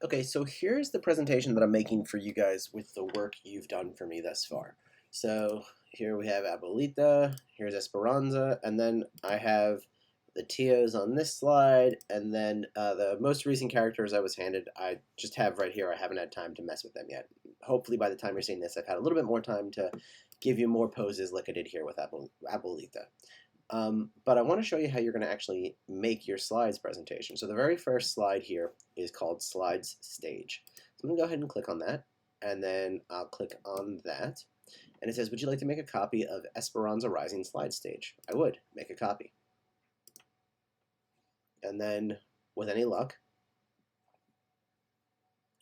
Okay, so here's the presentation that I'm making for you guys with the work you've done for me thus far. So here we have Abuelita, here's Esperanza, and then I have the Tios on this slide, and then the most recent characters I was handed, I just have right here. I haven't had time to mess with them yet. Hopefully by the time you're seeing this, I've had a little bit more time to give you more poses like I did here with Abuelita. But I want to show you how you're going to actually make your slides presentation. So the very first slide here is called Slides Stage. So I'm going to go ahead and click on that, and then I'll click on that. And it says, would you like to make a copy of Esperanza Rising slide stage? I would. Make a copy. And then, with any luck,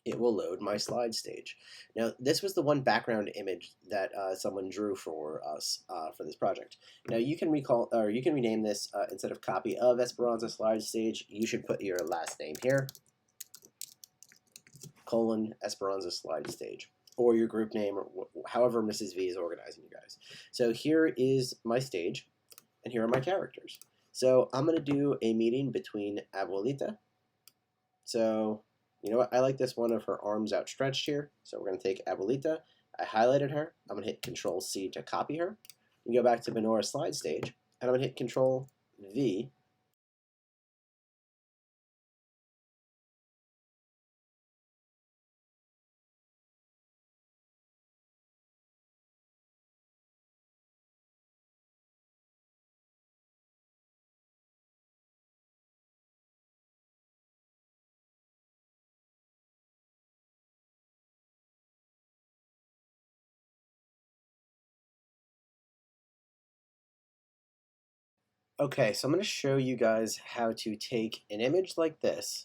it will load my slide stage. Now, this was the one background image that someone drew for us for this project. Now, you can recall, or you can rename this instead of copy of Esperanza slide stage. You should put your last name here, colon Esperanza slide stage, or your group name, or however Mrs. V is organizing you guys. So here is my stage, and here are my characters. So I'm going to do a meeting between Abuelita. So you know what? I like this one of her arms outstretched here. So we're going to take Abuelita. I highlighted her. I'm going to hit Control C to copy her. We go back to Menora's slide stage, and I'm going to hit Control V. Okay, so I'm going to show you guys how to take an image like this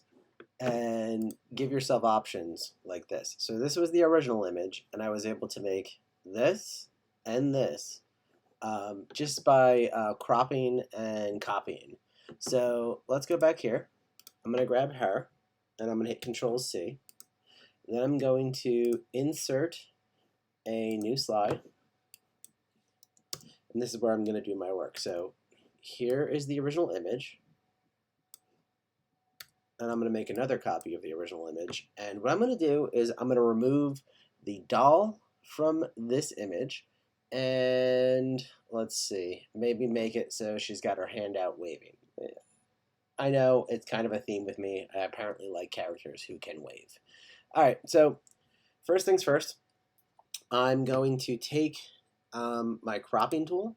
and give yourself options like this. So this was the original image, and I was able to make this and this just by cropping and copying. So let's go back here. I'm going to grab her, and I'm going to hit Control C. Then I'm going to insert a new slide, and this is where I'm going to do my work. So here is the original image, and I'm going to make another copy of the original image. And what I'm going to do is I'm going to remove the doll from this image, and let's see, maybe make it so she's got her hand out waving. I know it's kind of a theme with me. I apparently like characters who can wave. All right, so first things first, I'm going to take my cropping tool,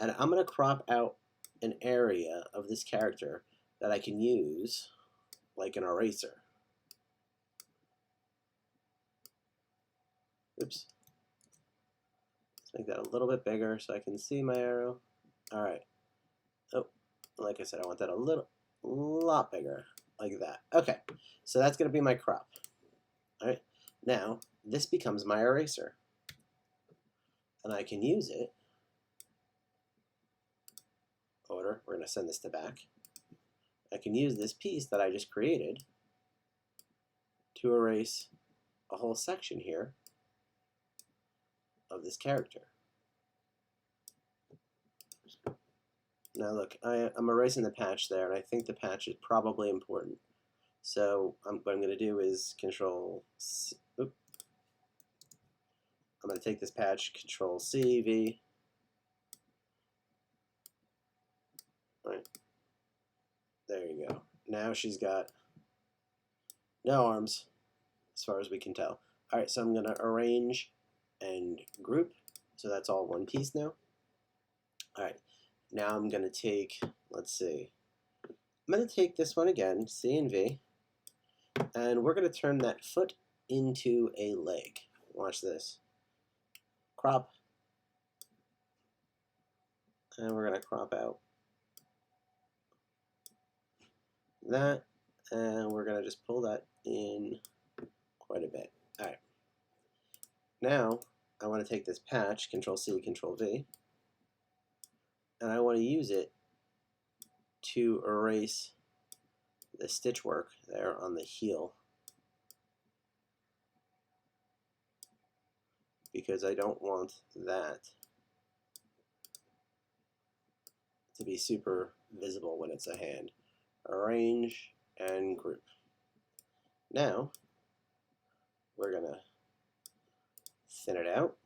and I'm going to crop out an area of this character that I can use like an eraser. Oops. Let's make that a little bit bigger so I can see my arrow. All right. Oh, like I said, I want that a lot bigger, like that. Okay, so that's going to be my crop. All right. Now, this becomes my eraser, and I can use it. We're going to send this to back. I can use this piece that I just created to erase a whole section here of this character. Now look, I'm erasing the patch there, and I think the patch is probably important. So what I'm going to do is Control C. I'm going to take this patch, Control C, V. All right. There you go. Now she's got no arms, as far as we can tell. All right, so I'm going to arrange and group. So that's all one piece now. All right, now I'm going to take, let's see, I'm going to take this one again, C and V, and we're going to turn that foot into a leg. Watch this. Crop, and we're going to crop out that, and we're going to just pull that in quite a bit. All right. Now, I want to take this patch, Control C, Control V, and I want to use it to erase the stitch work there on the heel, because I don't want that to be super visible when it's a hand. Arrange and group. Now, we're going to thin it out.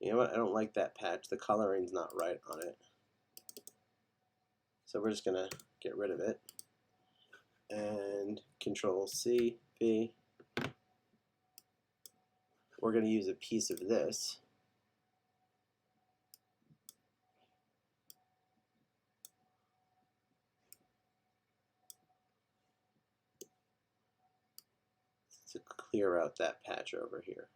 You know what? I don't like that patch. The coloring's not right on it. So we're just going to get rid of it. And Control C, V. We're going to use a piece of this. To clear out that patch over here.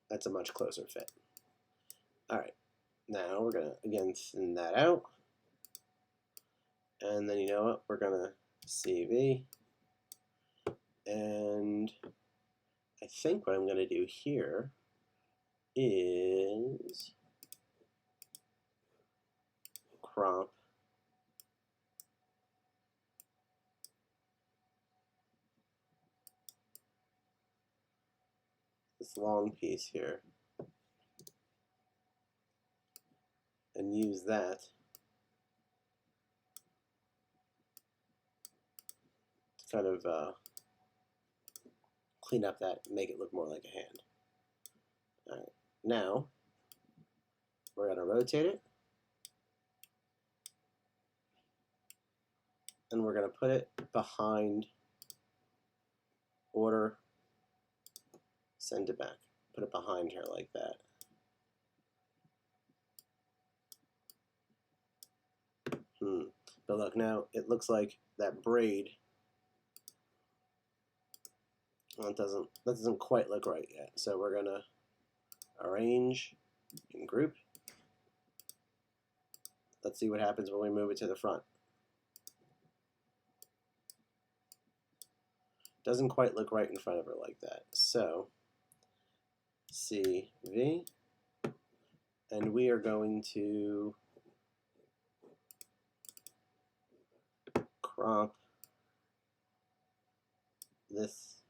That's a much closer fit. All right, now we're gonna again thin that out, and then you know what? We're gonna CV, and I think what I'm gonna do here is crop this long piece here and use that to kind of clean up that, make it look more like a hand. All right, now we're gonna rotate it, and we're gonna put it behind order, send it back. Put it behind her like that. But look, now it looks like that braid, well, that doesn't quite look right yet. So we're gonna arrange and group. Let's see what happens when we move it to the front. Doesn't quite look right in front of her like that. So CV, and we are going to crop this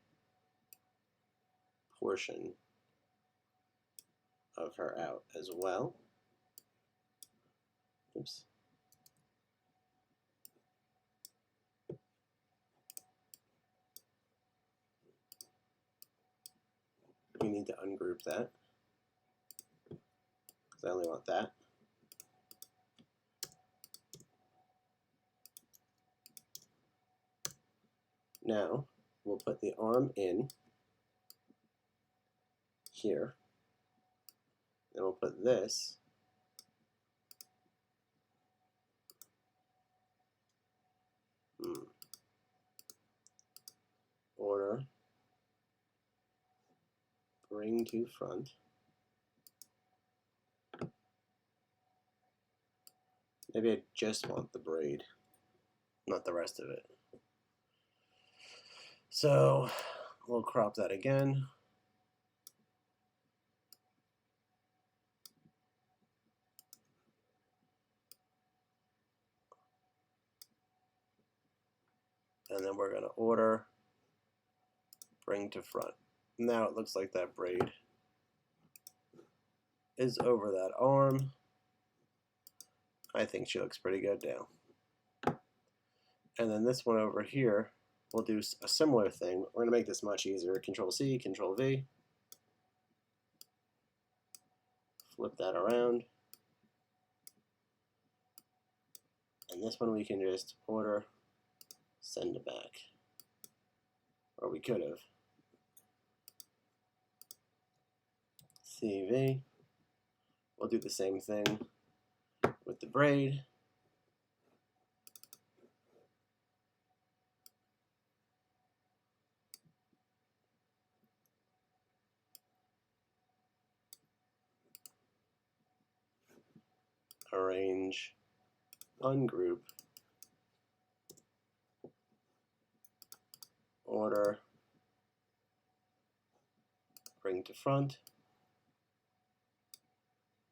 portion of her out as well. Oops. We need to ungroup that because I only want that. Now we'll put the arm in here, and we'll put this order, bring to front. Maybe I just want the braid, not the rest of it. So we'll crop that again. And then we're going to order, bring to front. Now it looks like that braid is over that arm. I think she looks pretty good now. And then this one over here, we'll do a similar thing. We're going to make this much easier. Control C, Control V. Flip that around. And this one we can just order, send it back. Or we could have. CV. We'll do the same thing with the braid. Arrange, ungroup, order, bring to front,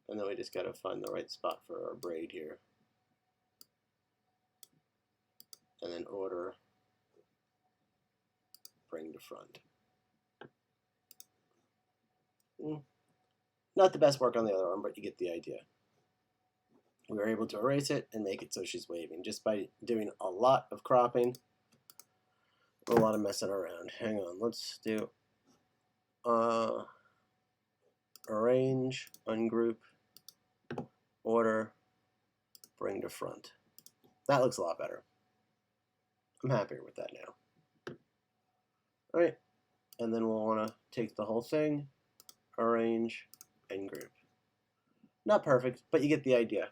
and then we just got to find the right spot for our braid here, and then order, bring to front. Not the best work on the other arm, but you get the idea. we were able to erase it and make it so she's waving just by doing a lot of cropping, a lot of messing around. Hang on, let's do arrange, ungroup, order, bring to front. That looks a lot better. I'm happier with that now. All right, and then we'll want to take the whole thing, arrange, and group. Not perfect, but you get the idea.